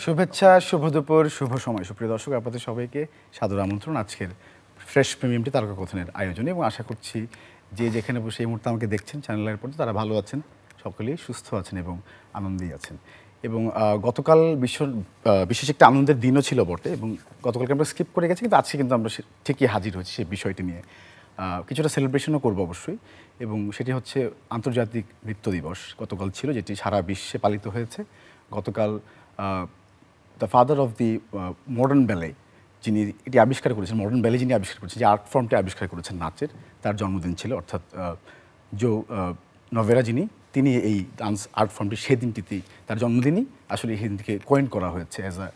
শুভেচ্ছা, শুভ দুপুর, শুভ সময়। সুপ্রিয় দর্শক, আপনাদের সবাইকে সাদর আমন্ত্রণ আজকের ফ্রেশ প্রিমিয়ামটি তারকাকথনের আয়োজনে, এবং আশা করছি যে যেখানে বসে এই মুহূর্তে আমাকে দেখছেন চ্যানেলের পর্যন্ত তারা ভালো আছেন, সকলেই সুস্থ আছেন এবং আনন্দেই আছেন। এবং গতকাল বিশেষ একটা আনন্দের দিনও ছিল বটে, এবং গতকালকে আমরা স্কিপ করে গেছি, কিন্তু আজকে কিন্তু আমরা ঠিকই হাজির হয়েছি সেই বিষয়টি নিয়ে। কিছুটা সেলিব্রেশনও করবো অবশ্যই, এবং সেটি হচ্ছে আন্তর্জাতিক নৃত্য দিবস গতকাল ছিল, যেটি সারা বিশ্বে পালিত হয়েছে। গতকাল the father of the modern ব্যালে, যিনি এটি আবিষ্কার করেছেন, মডার্ন ব্যালে যিনি আবিষ্কার করেছেন, যে আর্ট ফর্মটি আবিষ্কার করেছেন নাচের, তার জন্মদিন ছিল। অর্থাৎ জো নভেরা তিনি এই ডান্স আর্ট ফর্মটি সেদিনটিতেই, তার জন্মদিনই আসলে এই দিনটিকে কয়েন করা হয়েছে as a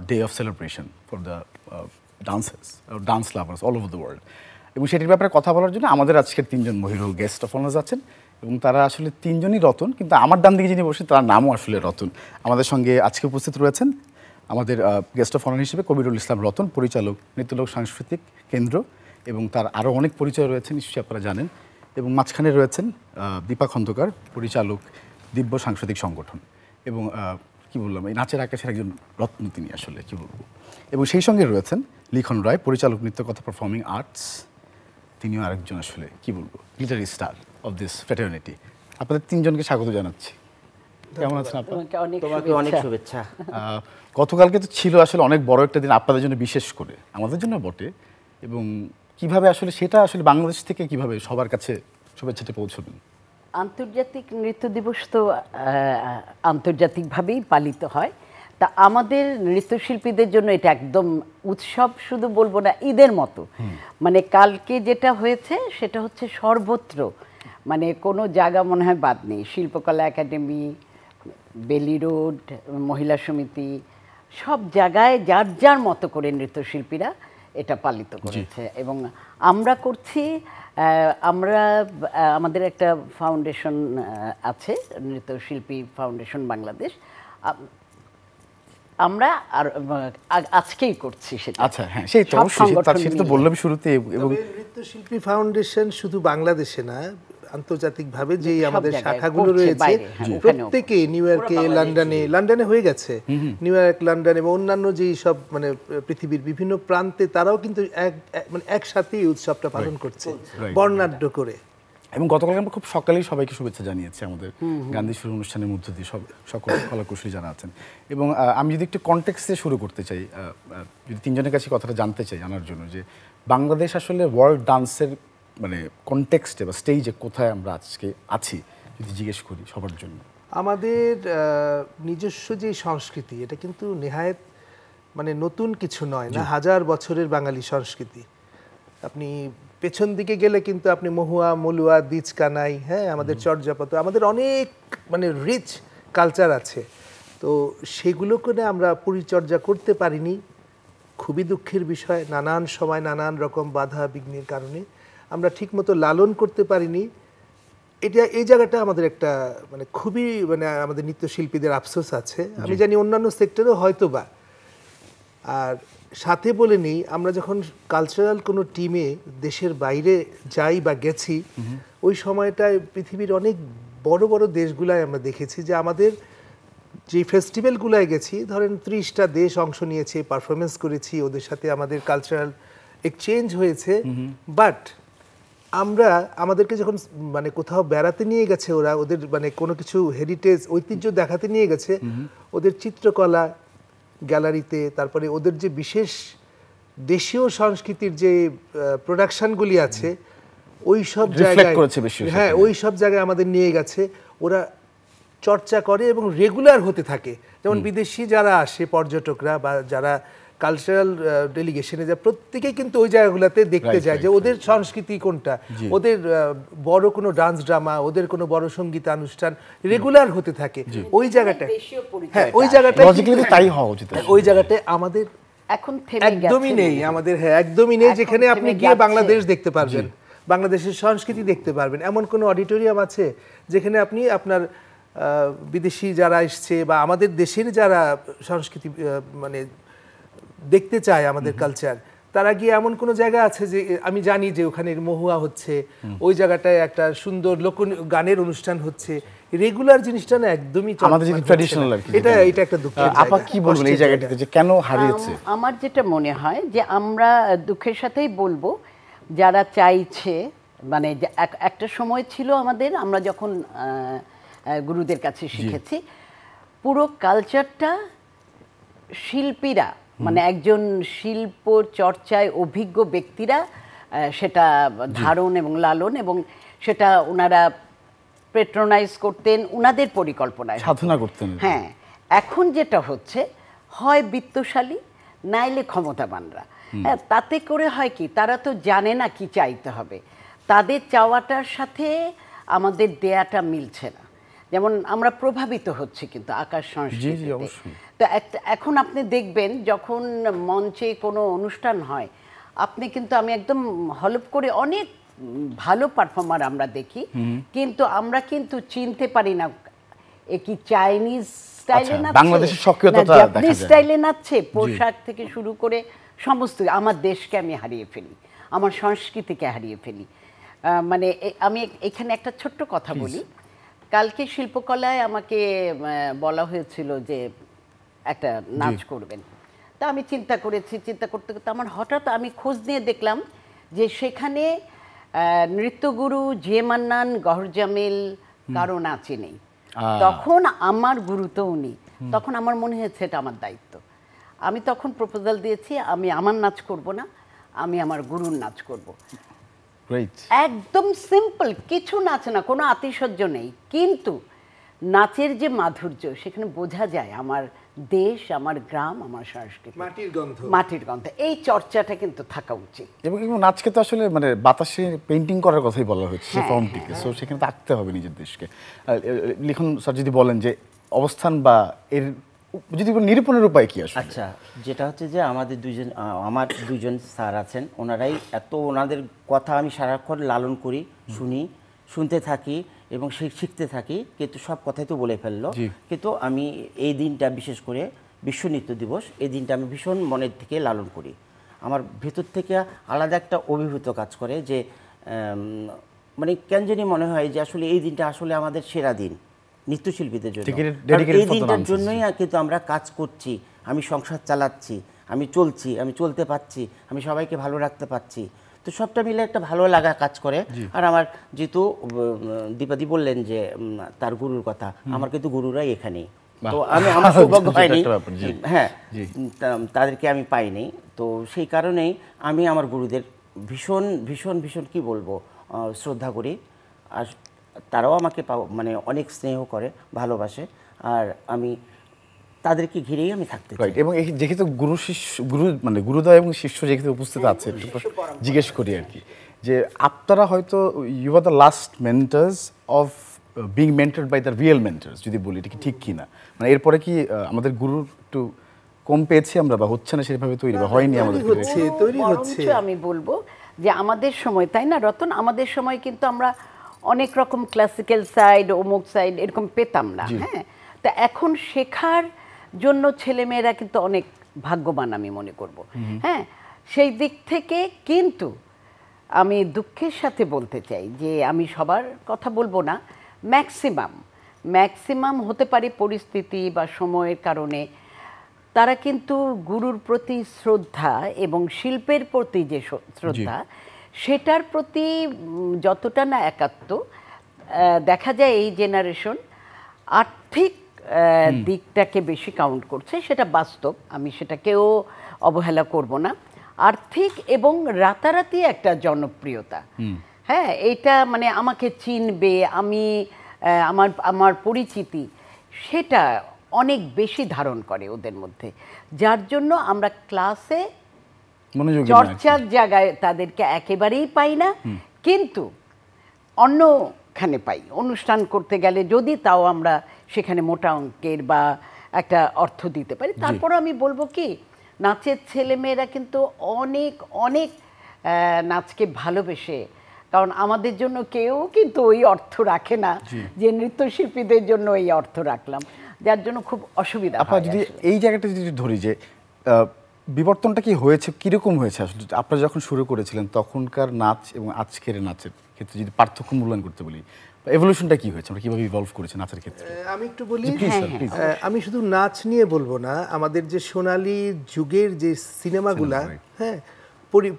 day of celebration for the dance lovers all over the world. এবং সেটির ব্যাপারে কথা বলার জন্য আমাদের আজকের তিনজন মহিলা গেস্ট অফ অনার্স আছেন, এবং তারা আসলে তিনজনই রতন, কিন্তু আমার ডান দিকে যিনি বসে তার নামও আসলে রতন। আমাদের সঙ্গে আজকে উপস্থিত রয়েছেন আমাদের গেস্ট অফ অনার হিসেবে কবিরুল ইসলাম রতন, পরিচালক, নৃত্যলোক সাংস্কৃতিক কেন্দ্র, এবং তার আরও অনেক পরিচয় রয়েছে, নিশ্চয়ই আপনারা জানেন। এবং মাঝখানে রয়েছেন দীপা খন্দকার, পরিচালক, দিব্য সাংস্কৃতিক সংগঠন, এবং কি বললাম, এই নাচের আকাশের একজন রত্ন তিনি, আসলে কি বলবো। এবং সেই সঙ্গে রয়েছেন লিখন রায়, পরিচালক, নৃত্যকথা, পারফর্মিং আর্টস, তিনিও আরেকজন আসলে কি বলবো literary star of this fraternity. আপনাদের তিনজনকে স্বাগত জানাচ্ছি। কেমন আছেন আপনারা? তোমাকে অনেক শুভেচ্ছা। গতকালকে তো ছিল আসলে অনেক বড় একটা দিন আপনাদের জন্য, বিশেষ করে আমাদের জন্য বটে, এবং কিভাবে আসলে সেটা আসলে বাংলাদেশ থেকে কিভাবে সবার কাছে শুভেচ্ছাটা পৌঁছবেন? আন্তর্জাতিক নৃত্য দিবস তো আন্তর্জাতিকভাবেই পালিত হয়, তা আমাদের নৃত্যশিল্পীদের জন্য এটা একদম উৎসব, শুধু বলবো না, ঈদের মতো। মানে কালকে যেটা হয়েছে সেটা হচ্ছে সর্বত্র, মানে কোনো জায়গা মনে হয় বাদ নেই। শিল্পকলা একাডেমি, বেলি রোড, মহিলা সমিতি, সব জায়গায় যার যার মতো করে নৃত্যশিল্পীরা এটা পালিত করেছে। এবং আমরা করছি, আমরা আমাদের একটা ফাউন্ডেশন আছে, নৃত্যশিল্পী ফাউন্ডেশন বাংলাদেশ, আমরা আর আজকেই করছি সেটা। আচ্ছা, হ্যাঁ, সেই তো অবশ্যই তো বললাম শুরুতে। এবং নৃত্যশিল্পী ফাউন্ডেশন শুধু বাংলাদেশে না, আন্তর্জাতিকভাবে যে আমাদের শাখাগুলো রয়েছে প্রত্যেকে নিউ ইয়র্কে, লন্ডনে হয়ে গেছে, নিউ ইয়র্ক, লন্ডন এবং অন্যান্য যেই সব মানে পৃথিবীর বিভিন্ন প্রান্তে, তারাও কিন্তু একসাথেই উৎসবটা পালন করছে বর্ণাঢ্য করে। এবং গতকাল আমরা খুব সকালেই সবাইকে শুভেচ্ছা জানিয়েছি আমাদের গান্ধী শুরু অনুষ্ঠানের মধ্য দিয়ে সকল কলাকুশলী যারা আছেন। এবং আমি যদি একটু কনটেক্সটে শুরু করতে চাই, যদি তিনজনের কাছে কথাটা জানতে চাই, জানার জন্য যে বাংলাদেশ আসলে ওয়ার্ল্ড ডান্সের মানে কনটেক্সটে বা স্টেজে কোথায় আমরা আজকে আছি, যদি জিজ্ঞেস করি সবার জন্য। আমাদের নিজস্ব যে সংস্কৃতি, এটা কিন্তু নেহায়েত মানে নতুন কিছু নয় না, হাজার বছরের বাঙালি সংস্কৃতি। আপনি পেছন দিকে গেলে কিন্তু আপনি মহুয়া, মলুয়া, দিজ কানাই, হ্যাঁ, আমাদের চর্যাপদ, আমাদের অনেক মানে রিচ কালচার আছে। তো সেগুলোকে আমরা পরিচর্যা করতে পারিনি, খুবই দুঃখের বিষয়। নানান সময় নানান রকম বাধা বিঘ্নের কারণে আমরা ঠিকমতো লালন করতে পারিনি। এই জায়গাটা আমাদের একটা মানে খুবই মানে আমাদের নৃত্যশিল্পীদের আফসোস আছে। আমি জানি অন্যান্য সেক্টরেও হয়তো বা। আর সাথে বলে নেই, আমরা যখন কালচারাল কোনো টিমে দেশের বাইরে যাই বা গেছি, ওই সময়টায় পৃথিবীর অনেক বড় বড় দেশগুলায় আমরা দেখেছি যে আমাদের যে ফেস্টিভ্যালগুলায় গেছি, ধরেন 30টা দেশ অংশ নিয়েছে, পারফরমেন্স করেছি, ওদের সাথে আমাদের কালচারাল এক্সচেঞ্জ হয়েছে। বাট আমাদেরকে যখন মানে কোথাও বেড়াতে নিয়ে গেছে ওরা, ওদের মানে কোনো কিছু হেরিটেজ ঐতিহ্য দেখাতে নিয়ে গেছে, ওদের চিত্রকলা গ্যালারিতে, তারপরে ওদের যে বিশেষ দেশীয় সংস্কৃতির যে প্রোডাকশনগুলি আছে, ওই সব জায়গায়, হ্যাঁ, ওই সব জায়গায় আমাদের নিয়ে গেছে। ওরা চর্চা করে এবং রেগুলার হতে থাকে। যেমন বিদেশি যারা আসে, পর্যটকরা বা যারা কালচারাল ডেলিগেশনে যায়, প্রত্যেকেই কিন্তু ওই জায়গাগুলোতে দেখতে যায় যে ওদের সংস্কৃতি কোনটা, ওদের বড় কোনো ডান্স ড্রামা, ওদের কোনো বড় সঙ্গীতানুষ্ঠান রেগুলার হতে থাকে ওই জায়গাটায়। হ্যাঁ, ওই জায়গাটায় তাই হওয়া উচিত। ওই জায়গাটায় আমাদের এখন একদমই নেই, আমাদের হ্যাঁ একদমই নেই, যেখানে আপনি গিয়ে বাংলাদেশ দেখতে পারবেন, বাংলাদেশের সংস্কৃতি দেখতে পারবেন। এমন কোনো অডিটোরিয়াম আছে যেখানে আপনি আপনার বিদেশি যারা এসছে বা আমাদের দেশের যারা সংস্কৃতি মানে দেখতে চায় আমাদের কালচার, তারা গিয়ে এমন কোনো জায়গা আছে যে আমি জানি যে ওখানে মহুয়া হচ্ছে, ওই জায়গাটায় একটা সুন্দর লোক গানের অনুষ্ঠান হচ্ছে, রেগুলার জিনিসটা না একদমই আমাদের যে ট্র্যাডিশনাল আর কি, এটা একটা দুঃখের আপা কি বলবেন এই জায়গাটাতে যে কেন হারিয়েছে? আমার যেটা মনে হয় যে আমরা দুঃখের সাথেই বলবো, যারা চাইছে মানে একটা সময় ছিল আমাদের, আমরা যখন গুরুদের কাছে শিখেছি, পুরো কালচারটা শিল্পীরা মানে একজন শিল্প চর্চায় অভিজ্ঞ ব্যক্তিরা সেটা ধারণ এবং লালন এবং সেটা ওনারা পেট্রোনাইজ করতেন ওনাদের পরিকল্পনায়, সাধনা করতেন। হ্যাঁ, এখন যেটা হচ্ছে হয় বিত্তশালী নাইলে ক্ষমতাবানরা, তাতে করে হয় কি তারা তো জানে না কি চাইতে হবে, তাদের চাওয়াটার সাথে আমাদের দেয়াটা মিলছে না। যেমন আমরা প্রভাবিত হচ্ছি কিন্তু আকাশ সংস্কৃতিতে। তো এখন আপনি দেখবেন যখন মঞ্চে কোনো অনুষ্ঠান হয়, আপনি কিন্তু আমি একদম হলপ করে অনেক ভালো পারফর্মার আমরা দেখি, কিন্তু আমরা কিন্তু চিনতে পারি না এ কি চাইনিজ স্টাইলে নাচছে, বাংলাদেশের সক্রিয়তা জাপানিজ স্টাইলে নাচছে, পোশাক থেকে শুরু করে সমস্ত। আমার দেশকে আমি হারিয়ে ফেলি, আমার সংস্কৃতিকে হারিয়ে ফেলি। মানে আমি এখানে একটা ছোট্ট কথা বলি। কালকে শিল্পকলায় আমাকে বলা হয়েছিল যে একটা নাচ করবেন, তা আমি চিন্তা করেছি, চিন্তা করতে করতে আমার হঠাৎ আমি খোঁজ নিয়ে দেখলাম যে সেখানে নৃত্যগুরু জে মান্নান, গহর জামিল কারো নাচে নেই। তখন আমার গুরু তো উনি, তখন আমার মনে হয়েছে এটা আমার দায়িত্ব। আমি তখন প্রপোজাল দিয়েছি আমি আমার নাচ করব না, আমি আমার গুরুর নাচ করব। একদম সিম্পল কিছু নাচ না, কোনো আতিশয্য নেই, কিন্তু নাচের যে মাধুর্য সেখানে বোঝা যায় আমার দেশ, আমার গ্রাম, আমার সংস্কৃতি, মাটির গন্ধ। এই চর্চাটা কিন্তু থাকা উচিত। এবং নাচকে তো আসলে মানে বাতাসে পেইন্টিং করার কথাই বলা হচ্ছে ফর্মটিকে, সো সেখানে তো আঁকতে হবে নিজের দেশকে। লিখন স্যার যদি বলেন যে অবস্থান বা এর যদি নিরূপণের উপায় কি আসলে? আচ্ছা, যেটা হচ্ছে যে আমার দুজন স্যার আছেন, ওনারাই ওনাদের কথা আমি সারাক্ষণ লালন করি, শুনতে থাকি এবং শিখতে থাকি, কিন্তু সব কথাই তো বলে ফেললো। কিন্তু আমি এই দিনটা বিশেষ করে বিশ্ব নৃত্য দিবস, এই দিনটা আমি ভীষণ মনের থেকে লালন করি। আমার ভেতর থেকে আলাদা একটা অভিভূত কাজ করে যে মানে কেন জানি মনে হয় যে আসলে এই দিনটা আসলে আমাদের সেরা দিন নৃত্যশিল্পীদের জন্য। এই দিনটার জন্যই কিন্তু আমরা কাজ করছি, আমি সংসার চালাচ্ছি, আমি চলছি, আমি চলতে পারছি, আমি সবাইকে ভালো রাখতে পারছি। তো সবটা মিলে একটা ভালো লাগা কাজ করে। আর আমার যেহেতু দীপাদি বললেন যে তার গুরুর কথা, আমার কিন্তু গুরুরাই এখানেই। তো আমার সৌভাগ্য পাইনি, হ্যাঁ, তাদেরকে আমি পাইনি। তো সেই কারণেই আমি আমার গুরুদের ভীষণ ভীষণ ভীষণ কি বলবো শ্রদ্ধা করি। আর তারাও আমাকে মানে অনেক স্নেহ করে, ভালোবাসে। আর আমি তাদেরকে ঘিরেই আমি থাকতে চাই। এবং যেহেতু গুরুদয় এবং শিষ্য যেহেতু উপস্থিত আছে, জিজ্ঞেস করি আর কি, যে আপনারা হয়তো you are the last mentors of being mentored by the real mentors, যদি বলি এটা কি ঠিক কিনা? মানে এরপরে কি আমাদের গুরুর একটু কম পেয়েছি আমরা, বা হচ্ছে না সেভাবে তৈরি, বা হয়নি আমাদের? তৈরি হচ্ছে। আমি বলবো যে আমাদের সময়, তাই না রতন, আমাদের সময় কিন্তু আমরা অনেক রকম ক্লাসিক্যাল সাইড, অমুক সাইড এরকম পেতাম না। হ্যাঁ, তা এখন শেখার জন্য ছেলেমেয়েরা কিন্তু অনেক ভাগ্যবান আমি মনে করব। হ্যাঁ, সেই দিক থেকে কিন্তু আমি দুঃখের সাথে বলতে চাই যে আমি সবার কথা বলবো না, ম্যাক্সিমাম হতে পারে পরিস্থিতি বা সময়ের কারণে তারা কিন্তু গুরুর প্রতি শ্রদ্ধা এবং শিল্পের প্রতি যে শ্রদ্ধা সেটার প্রতি যতটা না একাত্ম, দেখা যায় এই জেনারেশন আর্থিক দিকটাকে বেশি কাউন্ট করছে, সেটা বাস্তব, আমি সেটাকেও অবহেলা করব না। আর্থিক এবং রাতারাতি একটা জনপ্রিয়তা, হ্যাঁ, এটা মানে আমাকে চিনবে, আমি আমার পরিচিতি, সেটা অনেক বেশি ধারণ করে ওদের মধ্যে, যার জন্য আমরা ক্লাসে চর্চার জায়গায় তাদেরকে একেবারেই পাই না, কিন্তু অন্যখানে পাই। অনুষ্ঠান করতে গেলে যদি তাও আমরা সেখানে মোটা অঙ্কের বা একটা অর্থ দিতে পারি। তারপর আমি বলবো কি, নাচের ছেলেমেয়েরা কিন্তু অনেক অনেক নাচকে ভালোবেসে, কারণ আমাদের জন্য কেউ কিন্তু ওই অর্থ রাখে না যে নৃত্যশিল্পীদের জন্য এই অর্থ রাখলাম, যার জন্য খুব অসুবিধা হয়। যদি এই জায়গাটা যদি ধরি যে বিবর্তনটা কি হয়েছে, কিরকম হয়েছে আসলে আপনারা যখন শুরু করেছিলেন তখনকার নাচ এবং আজকের নাচের ক্ষেত্রে যদি পার্থক্য মূল্যায়ন করতে বলি, এভলিউশনটা কি হয়েছে, আমরা কিভাবে ইভলভ করেছি নাচের ক্ষেত্রে? আমি একটু বলি, প্লিজ স্যার প্লিজ। আমি শুধু নাচ নিয়ে বলবো না, আমাদের যে সোনালী যুগের যে সিনেমাগুলা, হ্যাঁ,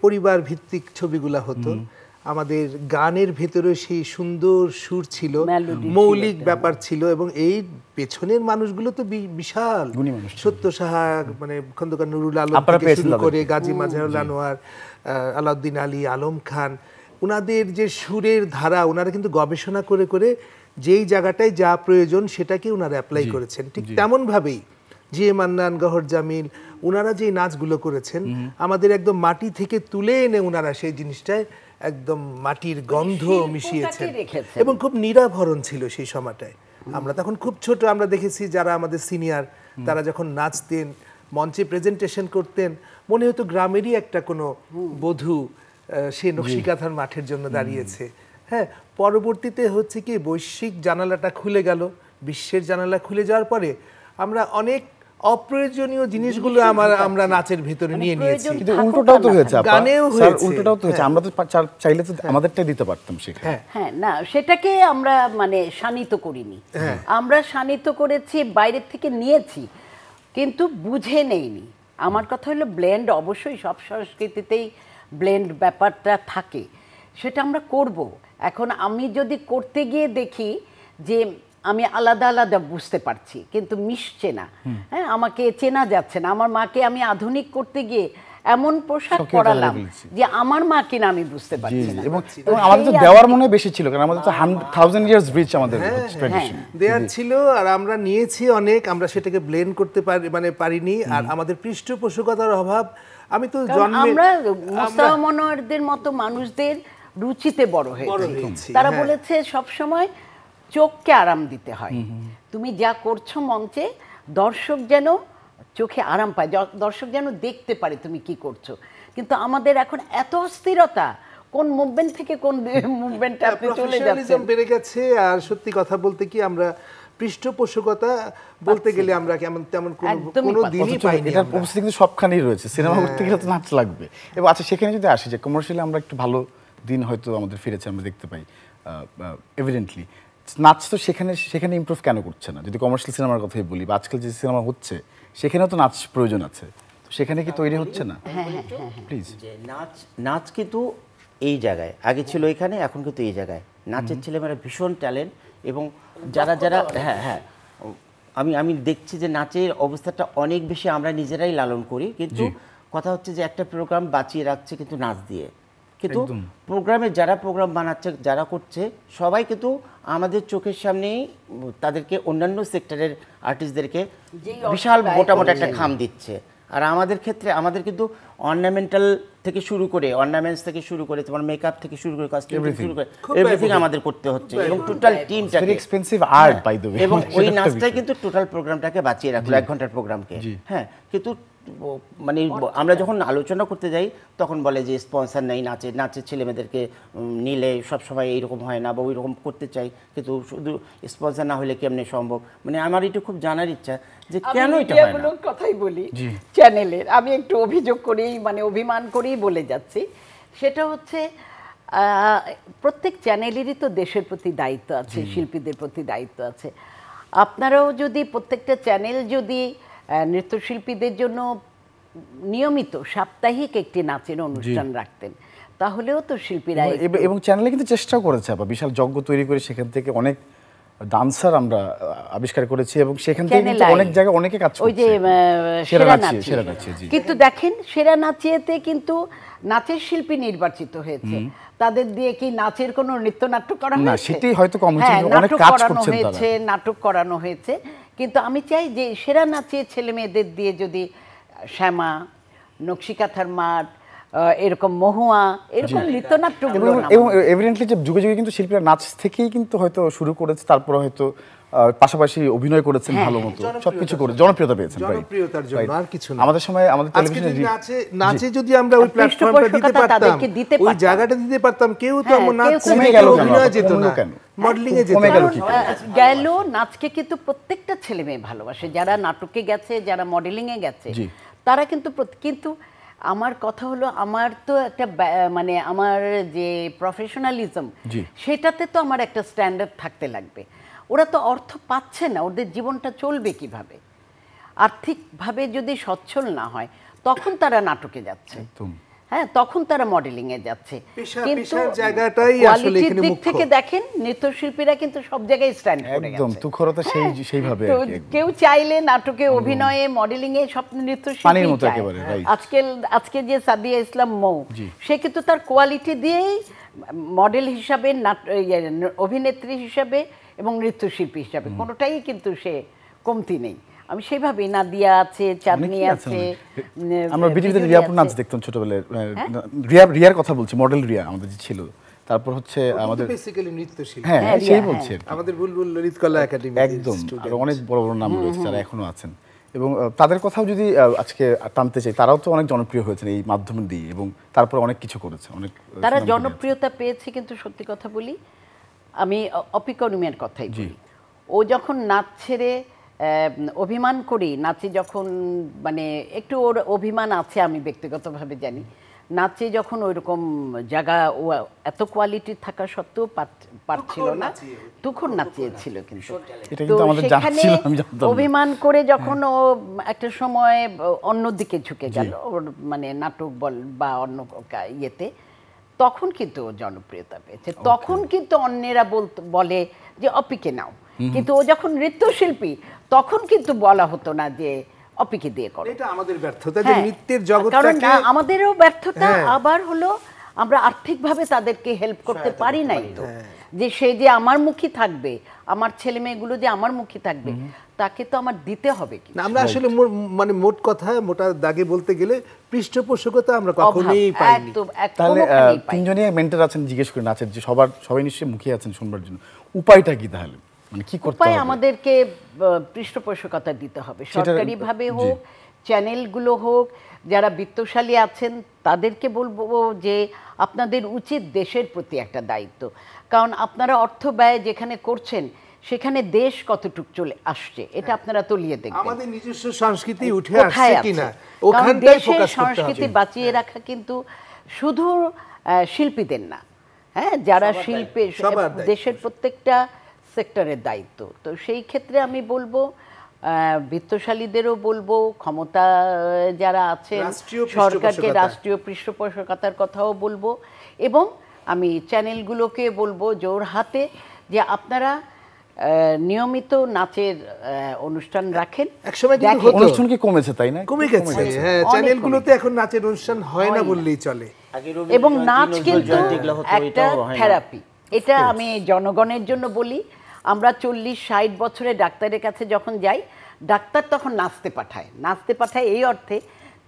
পরিবার ভিত্তিক ছবিগুলা হতো, আমাদের গানের ভেতরে সেই সুন্দর সুর ছিল, মৌলিক ব্যাপার ছিল, এবং এই পেছনের মানুষগুলো তো বিশাল, সত্য সাহা, মানে খন্দকার নুরুল আলম থেকে শুরু করে গাজী মাজহারুল আনোয়ার, আলাউদ্দিন আলী, আলম খান, ওনাদের যে সুরের ধারা, ওনারা কিন্তু গবেষণা করে করে যেই জায়গাটায় যা প্রয়োজন সেটাকে ওনারা অ্যাপ্লাই করেছেন। ঠিক তেমন ভাবেই জি এ মান্নান, গহর জামিল, ওনারা যে নাচগুলো করেছেন আমাদের একদম মাটি থেকে তুলে এনে ওনারা সেই জিনিসটায় একদম মাটির গন্ধ মিশিয়েছেন, এবং খুব নিরাভরণ ছিল সেই সময়টায়। আমরা তখন খুব ছোট, আমরা দেখেছি যারা আমাদের সিনিয়র, তারা যখন নাচতেন, মঞ্চে প্রেজেন্টেশন করতেন, মনে হতো গ্রামেরই একটা কোনো বধূ সে নকশিকাঁথার মাঠের জন্য দাঁড়িয়েছে। হ্যাঁ, পরবর্তীতে হচ্ছে কি বৈশ্বিক জানালাটা খুলে গেল, বিশ্বের জানালা খুলে যাওয়ার পরে আমরা অনেক অপ্রয়োজনীয় জিনিসগুলো আমরা নাচের ভিতরে নিয়ে নিয়েছি। কিন্তু উল্টোটাও তো হয়েছে, গানেও হয়েছে, উল্টোটাও তো হয়েছে। আমরা তো চাইলে তো আমাদেরটাই দিতে পারতাম সেখানে। হ্যাঁ, না সেটাকে আমরা মানে শানিত করিনি, আমরা শানিত করেছি, বাইরের থেকে নিয়েছি, কিন্তু বুঝে নেইনি। আমার কথা হলো ব্লেন্ড, অবশ্যই সব সংস্কৃতিতেই ব্লেন্ড ব্যাপারটা থাকে, সেটা আমরা করব। এখন আমি যদি করতে গিয়ে দেখি যে আমি আলাদা আলাদা বুঝতে পারছি কিন্তু মিশছে না, হ্যাঁ, আমাকে চেনা যাচ্ছে না, আমার মাকে আমি আধুনিক করতে গিয়ে এমন পোশাক পরালাম যে আমার মা কিনা আমি বুঝতে পারছি না। এবং আমাদের তো দেওয়ার মনে বেশি ছিল, কারণ আমাদের তো 1000 ইয়ার্স রিচ আমাদের ট্র্যাডিশন দেয়ার ছিল, আর আমরা নিয়েছি অনেক, আমরা সেটাকে ব্লেন্ড করতে পারিনি, আর আমাদের পৃষ্ঠপোষকতার অভাব। আমি তো আমরা মুস্তাফা মনোয়ারদের মতো মানুষদের রুচিতে বড় হয়েছি, তারা বলেছে সব সময় চোখকে আরাম দিতে হয়, তুমি যা করছো মঞ্চে দর্শক যেন চোখে আরাম পায়, দর্শক যেন দেখতে পারে তুমি কি করছো। কিন্তু আমাদের এখন এত অস্থিরতা, কোন মুভমেন্ট থেকে কোন মুভমেন্টে আপনি চলে যাচ্ছেন, বেড়ে গেছে। আর সত্যি কথা বলতে কি, আমরা পৃষ্ঠপোষকতা বলতে গেলে আমরা তেমন কোনো দিনই পাইনি। এটার উপস্থিতি কিন্তু সবখানেই রয়েছে, সিনেমা করতে গেলে তো নাচ লাগবে। এবং আচ্ছা, সেখানে যদি আসি যে কমার্শিয়ালি আমরা একটু ভালো দিন হয়তো আমাদের ফিরেছে, আমরা দেখতে পাই এভিডেন্টলি, নাচ তো সেখানে ইমপ্রুভ কেন করছে না? যদি কমার্শিয়াল সিনেমার কথাই বলি, বা আজকাল যে সিনেমা হচ্ছে সেখানেও তো নাচ প্রয়োজন আছে, তো সেখানে কি তৈরি হচ্ছে না? প্লিজ। যে নাচ কিন্তু এই জায়গায় আগে ছিল এখানে, এখন কিন্তু এই জায়গায় নাচের ছেলেমেয়েরা ভীষণ ট্যালেন্ট, এবং যারা হ্যাঁ আমি দেখছি যে নাচের অবস্থাটা অনেক বেশি আমরা নিজেরাই লালন করি, কিন্তু কথা হচ্ছে যে একটা প্রোগ্রাম বাঁচিয়ে রাখছে কিন্তু নাচ দিয়ে, কিন্তু প্রোগ্রামে যারা প্রোগ্রাম বানাচ্ছে, যারা করছে, সবাই কিন্তু আমাদের চোখের সামনেই তাদেরকে অন্যান্য সেক্টরের আর্টিস্টদেরকে বিশাল মোটামোটা একটা খাম দিচ্ছে। আর আমাদের ক্ষেত্রে আমাদের কিন্তু অর্নামেন্টাল থেকে শুরু করে, অর্নামেন্টস থেকে শুরু করে, তোমার মেকআপ থেকে শুরু করে, কস্টিউম থেকে শুরু করে, এভরিথিং আমাদের করতে হচ্ছে, এবং টোটাল টিমটাকে, very expensive art by the way, এবং ওই নাচটাই কিন্তু টোটাল প্রোগ্রামটাকে বাঁচিয়ে রাখলো, 1 ঘন্টার প্রোগ্রামকে। হ্যাঁ, কিন্তু মানে আমরা যখন আলোচনা করতে যাই তখন বলে যে স্পন্সর নেই, নাচের ছেলেমেয়েদেরকে নিলে সবসময় এইরকম হয় না, বা ওই রকম করতে চাই, কিন্তু শুধু স্পন্সর না হলে কেমনে সম্ভব। মানে আমার এটা খুব জানার ইচ্ছা যে কেন এটা হয় না। কথাই বলি চ্যানেলের, আমি একটু অভিযোগ করেই, মানে অভিমান করেই বলে যাচ্ছি, সেটা হচ্ছে প্রত্যেক চ্যানেলেরই তো দেশের প্রতি দায়িত্ব আছে, শিল্পীদের প্রতি দায়িত্ব আছে। আপনারাও যদি প্রত্যেকটা চ্যানেল যদি নৃত্যশিল্পীদের জন্য নিয়মিত সাপ্তাহিক একটি নাচের অনুষ্ঠান রাখতেন, তাহলেও তো শিল্পীরা, এবং চ্যানেলে কিন্তু চেষ্টাও করেছে, বা বিশাল যজ্ঞ তৈরি করে সেখান থেকে অনেক ডান্সার আমরা আবিষ্কার করেছি, এবং সেখান থেকে কিন্তু অনেক জায়গায় অনেকে কাজ করছে, ওই যে সেরা নাচিয়ে। কিন্তু দেখেন সেরা নাচিয়েতে কিন্তু নাচের শিল্পী নির্বাচিত হয়েছে, তাদের দিয়ে কি নাচের কোনো নৃত্যনাট্য করা হয়েছে? না, সেটাই হয়তো কম হয়েছে, অনেক কাজ করছেন তারা, নাটক করানো হয়েছে। কিন্তু আমি চাই যে সেরা নাচিয়ে ছেলে মেয়েদের দিয়ে যদি শ্যামা, নকশিকাঁথার মাঠ, এরকম মহুয়া, এরকম নৃত্যনাট্যগুলো, এবং এভিডেন্টলি যে যুগে যুগে কিন্তু শিল্পীরা নাচ থেকেই কিন্তু হয়তো শুরু করেছে, তারপরে হয়তো পাশাপাশি অভিনয় করেছেন ভালো মতো, সবকিছু করে জনপ্রিয়তা পেয়েছেন। জনপ্রিয়তার জন্য আর কিছু না। আমাদের সময় আমাদের টেলিভিশনে নাচে যদি আমরা ওই প্ল্যাটফর্মটা দিতে পারতাম, ওই জায়গাটা দিতে পারতাম, কেউ তো নাচ কমে গেল যেত না, মডেলিং এ যেত গেল। নাচকে কিন্তু প্রত্যেকটা ছেলে মেয়ে ভালোবাসে, যারা নাটকে গেছে, যারা মডেলিং এ গেছে, তারা কিন্তু কিন্তু আমার কথা হলো, আমার তো একটা মানে আমার যে প্রফেশনালিজম, সেটাতে তো আমার একটা স্ট্যান্ডার্ড থাকতে লাগবে। ওরা তো অর্থ পাচ্ছে না, ওদের জীবনটা চলবে কিভাবে? আর্থিকভাবে যদি সচ্ছল না হয় তখন তারা নাটকে যাচ্ছে, হ্যাঁ, তখন তারা মডেলিং এ যাচ্ছে। কিন্তু জায়গাটাই আসলে এখানে মুখ্য। থেকে দেখেন নৃত্যশিল্পীরা কিন্তু সব জায়গায় স্ট্যান্ড করে গেছে, একদম তুখরতা সেইভাবে। কেউ চাইলে নাটকে, অভিনয়ে, মডেলিং এ সব নৃত্যশিল্পী আজকে যে সাদিয়া ইসলাম মৌ, সে কিন্তু তার কোয়ালিটি দিয়েই মডেল হিসাবে, অভিনেত্রী হিসাবে এবং নৃত্যশিল্পী হিসাবে কোনোটাই কিন্তু সে কমতি নেই। আমি সেইভাবে, নাদিয়া আছে, চাঁদনি আছে, আমরা বিটিভিতে রিয়াপুর নাচ দেখতাম ছোটবেলায়, রিয়ার কথা বলছি, মডেল রিয়া আমাদের যে ছিল। তারপর হচ্ছে আমাদের বেসিক্যালি নৃত্যশিল্পী, হ্যাঁ সেই বলছে আমাদের বুলবুল ললিতকলা একাডেমি, একদম আর অনেক বড় বড় নাম রয়েছে যারা এখনো আছেন। এবং তাদের কথাও যদি আজকে টানতে চাই, তারাও তো অনেক জনপ্রিয় হয়েছেন এই মাধ্যম দিয়ে, এবং তারপর অনেক কিছু করেছে, অনেক তারা জনপ্রিয়তা পেয়েছে। কিন্তু সত্যি কথা বলি, আমি অপিকর্মিয়ার কথাই বলি, ও যখন নাচ ছেড়ে অভিমান করি, নাচে যখন মানে একটু ওর অভিমান আছে, আমি ব্যক্তিগতভাবে জানি, নাচে যখন ওইরকম জায়গা ও এত কোয়ালিটি থাকা সত্ত্বেও পারছিল না, তখন নাচিয়েছিল। কিন্তু তো সেখানে অভিমান করে যখন ও একটা সময় অন্যদিকে ঝুঁকে গেল, ওর মানে নাটক বা অন্য ইয়েতে, তখন কিন্তু ও জনপ্রিয়তা পেয়েছে। তখন কিন্তু অন্যেরা বলে যে অপিকে নাও, কিন্তু ও যখন নৃত্যশিল্পী তখন কিন্তু বলা হতো না যে অপিকে দিয়ে করো। এটা আমাদের ব্যর্থতা, যে নৃত্যের জগৎটাকে, কারণ আমাদেরও ব্যর্থতা, আবার হলো আমরা আর্থিকভাবে তাদেরকে হেল্প করতে পারি নাই তো, যে সে যে আমার মুখী থাকবে, আমার ছেলে মেয়েগুলো যে আমার মুখী থাকবে, তাকে তো আমার দিতে হবে কি। আমরা আসলে মানে মোট কথা, মোটা দাগে বলতে গেলে পৃষ্ঠপোষকতা আমরা কখনোই পাইনি। তাহলে তিনজনই মেন্টর আছেন, জিজ্ঞেস করে নাচের যে সবাই নিশ্চয়ই মুখিয়ে আছেন শুনবার জন্য, উপায়টা কি তাহলে, মানে কি করতে হবে? আমাদেরকে পৃষ্ঠপোষকতা দিতে হবে, সরকারিভাবে হোক, চ্যানেলগুলো হোক, যারা বিত্তশালী আছেন তাদেরকে বলবো যে আপনাদের উচিত দেশের প্রতি একটা দায়িত্ব। কারণ আপনারা অর্থ ব্যয় যেখানে করছেন সেখানে দেশ কতটুক চলে আসছে, এটা আপনারা তলিয়ে দেখবেন। আমাদের নিজস্ব সংস্কৃতি উঠে আসছে কিনা, ওখানটাই ফোকাস করতে হবে। সংস্কৃতি বাঁচিয়ে রাখা কিন্তু শুধু শিল্পীদের না, হ্যাঁ, যারা শিল্পে, দেশের প্রত্যেকটা সেক্টরের দায়িত্ব। তো সেই ক্ষেত্রে আমি বলবো, বিত্তশালীদেরও বলবো, ক্ষমতা যারা আছেন, সরকারকে রাষ্ট্রীয় পৃষ্ঠপোষকতার কথাও বলবো, এবং আমি চ্যানেলগুলোকে বলবো জোর হাতে যে আপনারা নিয়মিত নাচের অনুষ্ঠান রাখেন। একসময় কিন্তু অনুষ্ঠান কি কমেছে, তাই না? কমে গেছে, হ্যাঁ, চ্যানেলগুলোতে এখন নাচের অনুষ্ঠান হয় না বললেই চলে। এবং নাচ কিন্তু একটা থেরাপি, এটা আমি জনগণের জন্য বলি। আমরা 40-60 বছরে ডাক্তারের কাছে যখন যাই, ডাক্তার তখন নাচতে পাঠায় এই অর্থে,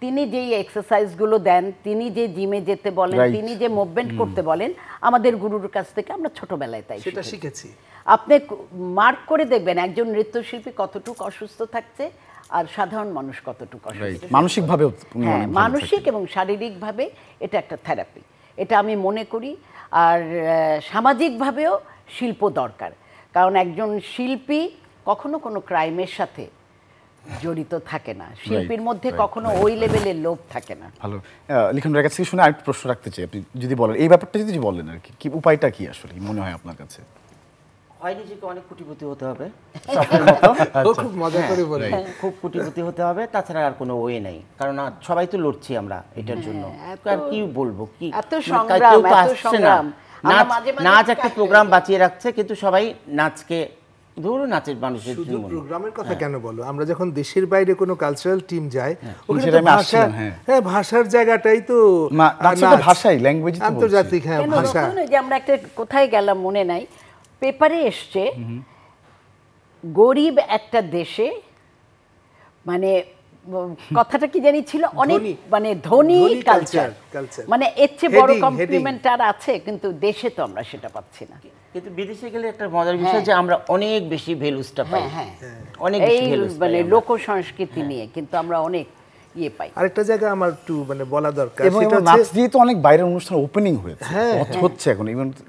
তিনি যেই এক্সারসাইজগুলো দেন, তিনি যে জিমে যেতে বলেন, তিনি যে মুভমেন্ট করতে বলেন, আমাদের গুরুর কাছ থেকে আমরা ছোটবেলায় তাই সেটা শিখেছি। আপনি মার্ক করে দেখবেন একজন নৃত্যশিল্পী কতটুকু অসুস্থ থাকছে আর সাধারণ মানুষ কতটুকু অসুস্থ, মানসিকভাবে, হ্যাঁ, মানসিক এবং শারীরিকভাবে এটা একটা থেরাপি, এটা আমি মনে করি। আর সামাজিকভাবেও শিল্প দরকার, কারণ একজন শিল্পী কখনো কোনো ক্রাইমের সাথে জড়িত থাকে না, শিল্পীর মধ্যে কখনো ওই লেভেলের লোভ থাকে না। ভালো। লিখন ভাইয়ের কাছে শুনে আরেকটা প্রশ্ন রাখতে চাই, আপনি যদি বলেন এই ব্যাপারটা, যদি বলেন আর কি উপায়টা কি আসলে মনে হয় আপনার কাছে? হয় নিজেকে অনেক কোটিপতি হতে হবে, খুব মজা করে বলে, খুব কোটিপতি হতে হবে, তাছাড়া আর কোনো ওয়ে নাই। কারণ সবাই তো লড়ছি আমরা এটার জন্য, আর কি বলবো, কি কেউ তো আসছে না। নাচ একটা প্রোগ্রাম বাঁচিয়ে রাখছে, কিন্তু সবাই নাচকে ধরুন নাচের মানুষের শুধু প্রোগ্রামের কথা কেন বলো, আমরা যখন দেশের বাইরে কোনো কালচারাল টিম যায়, ওখানে তো ভাষা, হ্যাঁ, ভাষার জায়গাটাই তো ভাষাই, ল্যাঙ্গুয়েজ আন্তর্জাতিক, হ্যাঁ, ভাষা। যে আমরা একটা কোথায় গেলাম মনে নাই, পেপারে এসছে গরিব একটা দেশে, মানে কথাটা কি জানি ছিল, অনেক মানে ধনী কালচার, মানে এর চেয়ে বড় কমপ্লিমেন্ট আর আছে, কিন্তু দেশে তো আমরা সেটা পাচ্ছি না। কিন্তু বিদেশে গেলে একটা মজার বিষয় যে আমরা অনেক বেশি ভ্যালুসটা পাই, অনেক বেশি ভ্যালুস মানে লোক সংস্কৃতি নিয়ে, কিন্তু আমরা অনেক ইয়ে পাই। আরেকটা জায়গা আমার একটু মানে বলা দরকার, সেটা নাচ দিয়ে তো অনেক বাইরের অনুষ্ঠান ওপেনিং হচ্ছে এখন,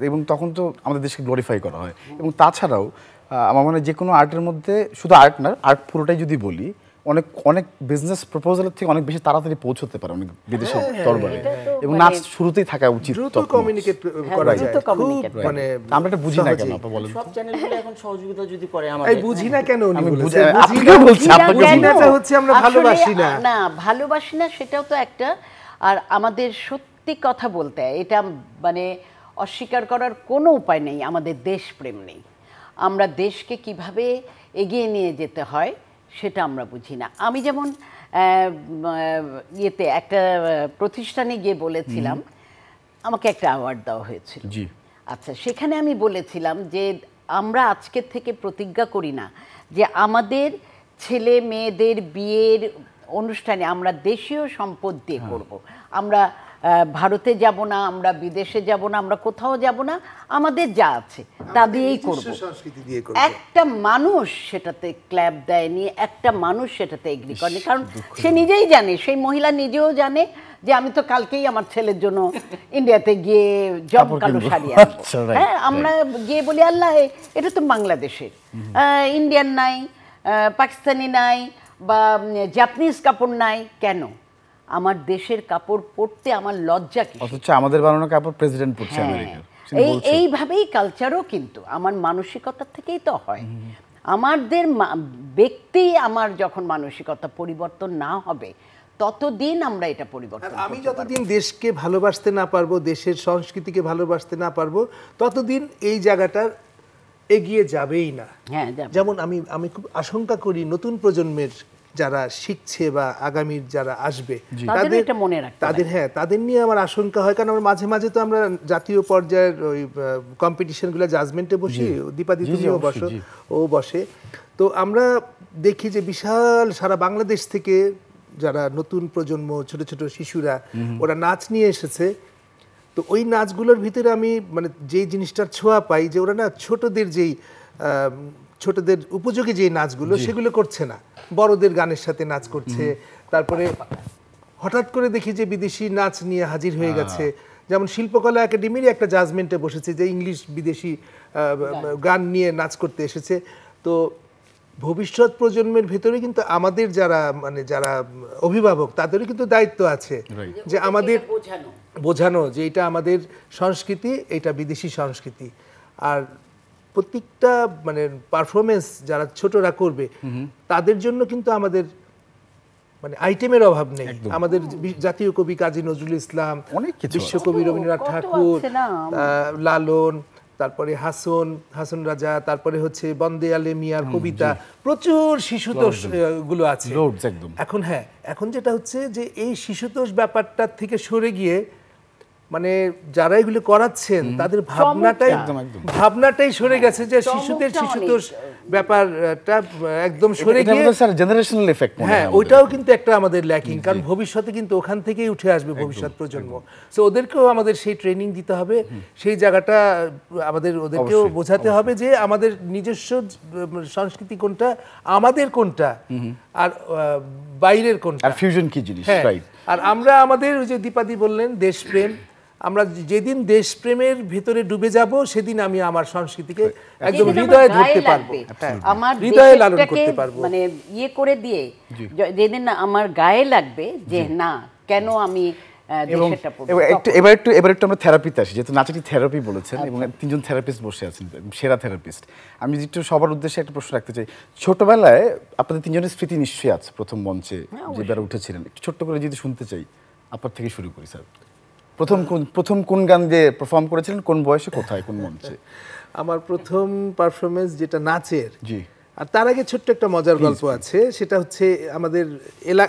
এবং তখন তো আমাদের দেশকে গ্লোরিফাই করা হয়। এবং তাছাড়াও আমার মনে হয় যে কোনো আর্টের মধ্যে, শুধু আর্ট না, আর্ট পুরোটাই যদি বলি, অনেক অনেক বিজনেস প্রপোজালের থেকে অনেক বেশি তাড়াতাড়ি পৌঁছতে পারে অনেক বিদেশের দরবারে, এটা তো এবং মানে- নাচ শুরুতেই থাকা উচিত। দ্রুত top notch। কমিউনিকেট করা দ্রুত যায়, খুব communicate মানে আমরা এটা বুঝি না কেন সহজেই। আপা বলেন? সব চ্যানেলগুলো এখন সহযোগিতা যদি করে এই আমাদের, বুঝি না কেন উনি আমি বলেছেন, বুঝি- বুঝি আপনাকেও না- বলছি, আপনাকে বুঝি বলছি। নাটা হচ্ছে আমরা আসলে ভালোবাসি না। না, ভালোবাসি না সেটাও তো একটা। আর আমাদের সত্যি কথা বলতে এটা মানে অস্বীকার করার কোনো উপায় নেই, আমাদের দেশপ্রেম নেই। আমরা দেশকে কিভাবে এগিয়ে নিয়ে যেতে হয় সেটা আমরা বুঝি না। আমি যেমন ইয়েতে একটা প্রতিষ্ঠানে গিয়ে বলেছিলাম, আমাকে একটা অ্যাওয়ার্ড দেওয়া হয়েছিল। জি। আচ্ছা, সেখানে আমি বলেছিলাম যে আমরা আজকের থেকে প্রতিজ্ঞা করি না যে আমাদের ছেলে মেয়েদের বিয়ের অনুষ্ঠানে আমরা দেশীয় সম্পদ দিয়ে করব। আমরা ভারতে যাব না, আমরা বিদেশে যাব না, আমরা কোথাও যাব না, আমাদের যা আছে তা দিয়েই করব। নিজস্ব সংস্কৃতি দিয়ে করব। একটা মানুষ সেটাতে ক্ল্যাপ দেয়নি, একটা মানুষ সেটাতে এগ্রি করেনি, কারণ সে নিজেই জানে, সেই মহিলা নিজেও জানে যে আমি তো কালকেই আমার ছেলের জন্য ইন্ডিয়াতে গিয়ে জব কাপড় কালো কিনবো। শাড়ি আনবো। আচ্ছা, right, হ্যাঁ, আমরা গিয়ে বলি আল্লাহ এটা তো বাংলাদেশের, ইন্ডিয়ান নাই, পাকিস্তানি নাই, বা জাপানিজ কাপড় নাই, কেন? আমার দেশের কাপড় পরতে আমার লজ্জা কি? অথচ আমাদের বানানো কাপড় প্রেসিডেন্ট পড়ছে আমেরিকার। এইভাবেই কালচারও কিন্তু আমার মানসিকতা থেকেই তো হয়। আমাদের ব্যক্তি আমার যখন মানসিকতা পরিবর্তন না হবে ততদিন আমরা এটা পরিবর্তন আর আমি করতে যতদিন দেশকে ভালোবাসতে না পারবো, দেশের সংস্কৃতিকে ভালোবাসতে না পারবো, ততদিন এই জায়গাটা এগিয়ে যাবেই না। হ্যাঁ, যাবে। যেমন আমি খুব আশঙ্কা করি নতুন প্রজন্মের যারা শিখছে বা আগামীর যারা আসবে তাদের এটা মনে রাখতে তাদের নিয়ে আমার আশঙ্কা হয়, কারণ আমরা মাঝে মাঝে তো আমরা জাতীয় পর্যায়ের ওই কম্পিটিশনগুলো জাজমেন্টে বসি, দীপাদি তুমিও বসো, ও বসে, তো আমরা দেখি যে বিশাল সারা বাংলাদেশ থেকে যারা নতুন প্রজন্ম, ছোট ছোট শিশুরা, ওরা নাচ নিয়ে এসেছে। তো ওই নাচগুলোর ভিতরে আমি মানে যেই জিনিসটার ছোঁয়া পাই যে ওরা না ছোটদের উপযোগী যে নাচগুলো সেগুলো করছে না, বড়দের গানের সাথে নাচ করছে। তারপরে হঠাৎ করে দেখি যে বিদেশি নাচ নিয়ে হাজির হয়ে গেছে, যেমন শিল্পকলা একাডেমির একটা জাজমেন্টে বসেছে যে ইংলিশ বিদেশি গান নিয়ে নাচ করতে এসেছে। তো ভবিষ্যৎ প্রজন্মের ভেতরে কিন্তু আমাদের যারা অভিভাবক তাদেরও কিন্তু দায়িত্ব আছে যে আমাদের বোঝানো যে এটা আমাদের সংস্কৃতি, এটা বিদেশি সংস্কৃতি। আর প্রত্যেকটা মানে পারফরমেন্স যারা ছোটরা করবে তাদের জন্য কিন্তু আমাদের মানে আইটেমের অভাব নেই। আমাদের জাতীয় কবি কাজী নজরুল ইসলাম, বিশ্বকবি রবীন্দ্রনাথ ঠাকুর, লালন, তারপরে হাসন রাজা, তারপরে হচ্ছে বন্দে আলে মিয়ার কবিতা, প্রচুর শিশুতোষ গুলো আছে এখন যেটা হচ্ছে যে এই শিশুতোষ ব্যাপারটা থেকে সরে গিয়ে মানে যারা এগুলো করাচ্ছেন তাদের ভাবনাটাই সরে গেছে যে শিশুতোষ ব্যাপারটা একদম সরে গিয়ে জেনারেশনাল এফেক্ট। হ্যাঁ, ওইটাও কিন্তু একটা আমাদের ল্যাকিং, কারণ ভবিষ্যতে কিন্তু ওখান থেকেই উঠে আসবে ভবিষ্যৎ প্রজন্ম। সো ওদেরকেও আমাদের সেই ট্রেনিং দিতে হবে, সেই জায়গাটা ওদেরকেও বোঝাতে হবে যে আমাদের নিজস্ব সংস্কৃতি কোনটা, আমাদের কোনটা, আর বাইরের কোনটা, আর ফিউশন কি জিনিস। আর আমরা আমাদের ওই যে দীপাদি বললেন দেশপ্রেম, আমরা যেদিন দেশপ্রেমের ভিতরে ডুবে যাব সেদিন আমি আমার সংস্কৃতিকে একদম হৃদয়ে ধরতে পারবো, আমার হৃদয়ে লালন করতে পারবো, মানে ইয়ে করে দিয়ে যেদিন আমার গায়ে লাগবে যে না কেন আমি এবার একটু আমরা থেরাপিতে আসি, যেহেতু নাচ একটি থেরাপি বলেছেন এবং তিনজন থেরাপিস্ট বসে আছেন, সেরা থেরাপিস্ট। আমি একটু সবার উদ্দেশ্যে একটা প্রশ্ন রাখতে চাই। ছোটবেলায় আপনাদের তিনজনের স্মৃতি নিশ্চয়ই আছে, প্রথম মঞ্চে যেবার উঠেছিলেন, একটু ছোট্ট করে যদি শুনতে চাই, আপনার থেকে শুরু করি স্যার। প্রথম কোন গান দিয়ে পারফর্ম করেছিলেন, কোন বয়সে, কোথায়, কোন মঞ্চে? আমার প্রথম পারফরমেন্স যেটা নাচের, জি, আর তার আগে ছোট্ট একটা মজার গল্প আছে। সেটা হচ্ছে আমাদের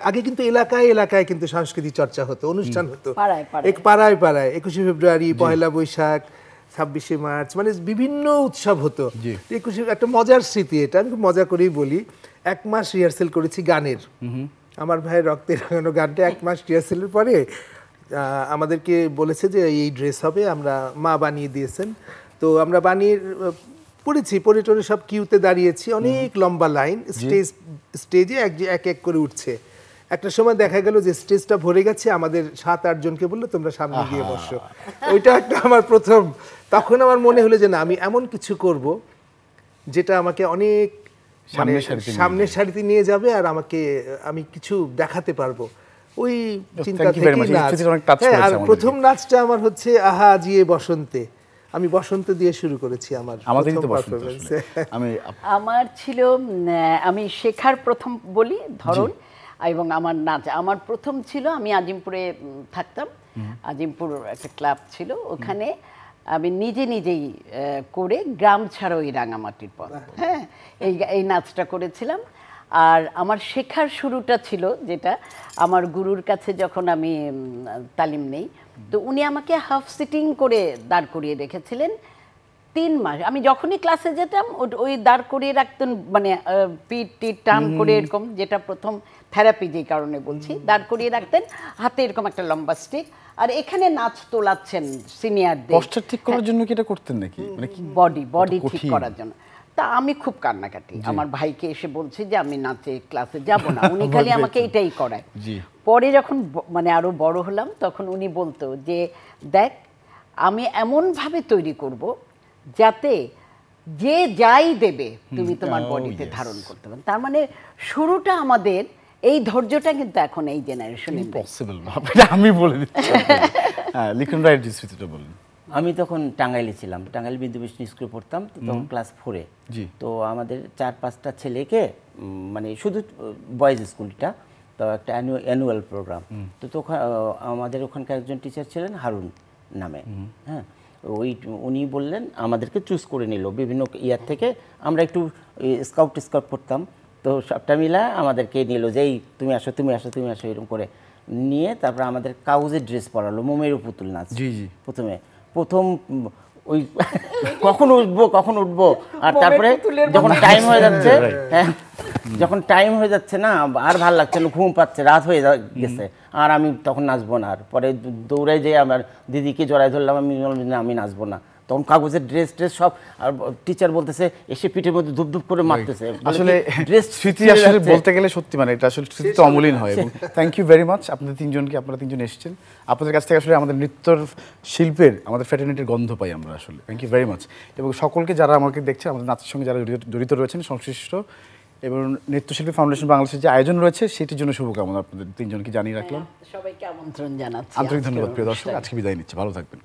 আগে কিন্তু এলাকায় কিন্তু সংস্কৃতি চর্চা হতো, অনুষ্ঠান হতো পাড়ায় 21শে ফেব্রুয়ারি, পয়লা বৈশাখ, 26শে মার্চ, মানে বিভিন্ন উৎসব হতো। 21শে একটা মজার স্মৃতি, এটা আমি খুব মজা করেই বলি। 1 মাস রিহার্সেল করেছি গানের, আমার ভাইয়ের রক্তে রাঙানো গানটা 1 মাস রিহার্সেলের পরে আমাদেরকে বলেছে যে এই ড্রেস হবে, আমরা মা বানিয়ে দিয়েছেন। তো আমরা বানিয়ে পরে সব কিউতে দাঁড়িয়েছি, অনেক লম্বা লাইন, স্টেজে এক এক করে উঠছে। একটা সময় দেখা গেল যে স্টেজটা ভরে গেছে, আমাদের 7-8 জনকে বললো তোমরা সামনে গিয়ে বসো। ওইটা একটা আমার প্রথম, তখন আমার মনে হলো যে না, আমি এমন কিছু করব যেটা আমাকে অনেক সামনের সারিতে নিয়ে সামনের সারিতে নিয়ে যাবে আর আমাকে আমি কিছু দেখাতে পারবো, ওই চিন্তা Thank you very থেকেই much. এই নাচ। স্মৃতিটা অনেক touch হ্যাঁ, করেছে আর আমাদেরকে। প্রথম নাচটা আমার হচ্ছে আহা জিয়ে বসন্তে, আমি বসন্ত দিয়ে শুরু করেছি আমার আমাদেরই তো প্রথম বসন্ত performance। আসলে। আমি আমার ছিল আমি শেখার প্রথম বলি ধরন, এবং আমার নাচ আমার প্রথম ছিল, আমি আজিমপুরে থাকতাম, আজিমপুর একটা ক্লাব ছিল, ওখানে আমি নিজেই করে গ্রাম ছাড়া ওই রাঙামাটির পথ, হ্যাঁ এই নাচটা করেছিলাম। আর আমার শেখার শুরুটা ছিল যেটা আমার গুরুর কাছে যখন আমি তালিম নেই, তো উনি আমাকে হাফ সিটিং করে দাঁড় করিয়ে রেখেছিলেন 3 মাস। আমি যখনই ক্লাসে যেতাম ওই দাঁড় করিয়ে রাখতেন, মানে পিঠ টিট টান করে এরকম, যেটা প্রথম থেরাপি যেই কারণে বলছি, দাঁড় করিয়ে রাখতেন, হাতে এরকম একটা লম্বা স্টিক, আর এখানে নাচ তোলাচ্ছেন সিনিয়রদের, পশ্চাৎ ঠিক করার জন্য কি এটা করতেন নাকি, মানে কি বডি ঠিক কঠিন। করার জন্য। তা আমি খুব কান্নাকাটি, আমার ভাইকে এসে বলছি যে আমি নাচে ক্লাসে যাব না, উনি খালি আমাকে এটাই করায়। জি। পরে যখন মানে আরো বড় হলাম তখন উনি বলতো যে দেখ আমি এমনভাবে তৈরি করব যাতে যে যাই দেবে তুমি তোমার বডিতে ধারণ করতে পারো। তার মানে শুরুটা আমাদের এই ধৈর্যটা কিন্তু এখন এই জেনারেশনে পসিবল এটা আমি বলে দিচ্ছি আপনাকে। হ্যাঁ, লিখন রাইট যে স্মৃতিটা বলুন। আমি তখন টাঙ্গাইলে ছিলাম, টাঙ্গাইল বিদ্যুৎ স্কুলে পড়তাম, তো তখন ক্লাস 4-এ। জি। তো আমাদের 4-5টা ছেলেকে মানে শুধু বয়েজ স্কুলটা, তো একটা অ্যানুয়াল প্রোগ্রাম, তো তখন আমাদের ওখানকার একজন টিচার ছিলেন হারুন নামে, হ্যাঁ, উনি বললেন আমাদেরকে চুজ করে নিল বিভিন্ন ইয়ার থেকে, আমরা একটু স্কাউট করতাম, তো সবটা মিলা আমাদেরকে নিল যে এই তুমি আসো এরকম করে নিয়ে তারপর আমাদের কাগজের ড্রেস পরালো, মোমেরও পুতুল নাচ। জি। প্রথম ওই কখন উঠবো আর তারপরে যখন টাইম হয়ে যাচ্ছে, হ্যাঁ যখন টাইম হয়ে যাচ্ছে না আর ভাল লাগছে না, ঘুম পাচ্ছে, রাত হয়ে গেছে, আর আমি তখন নাচবো না। আর পরে দৌড়াই যেয়ে আমার দিদিকে জড়াই ধরলাম, আমি বললাম না আমি নাচবো না। তখন কাগজের ড্রেস সব, আর টিচার বলতেছে এসে পিঠের মধ্যে ধুপ করে মারতেছে। আসলে ড্রেস স্মৃতি আসলে বলতে গেলে সত্যি মানে এটা আসলে স্মৃতি তো অমূল্য হয়। এবং থ্যাংক ইউ ভেরি মাচ আপনারা তিনজন এসেছেন, আপনাদের কাছ থেকে আসলে আমাদের নৃত্যর শিল্পের, আমাদের ফ্যাটার্নিটির গন্ধ পাই আমরা আসলে। Thank you very much. এবং সকলকে যারা আমাকে দেখছেন, আমাদের নাচের সঙ্গে যারা জড়িত রয়েছেন সংশ্লিষ্ট, এবং নৃত্যশিল্পী ফাউন্ডেশন বাংলাদেশের যে আয়োজন রয়েছে সেটির জন্য শুভকামনা আপনাদের তিনজনকে জানিয়ে রাখলাম। সবাইকে আমন্ত্রণ জানাচ্ছি। আন্তরিক ধন্যবাদ প্রিয় দর্শক, আজকে বিদায় নিচ্ছি, ভালো থাকবেন।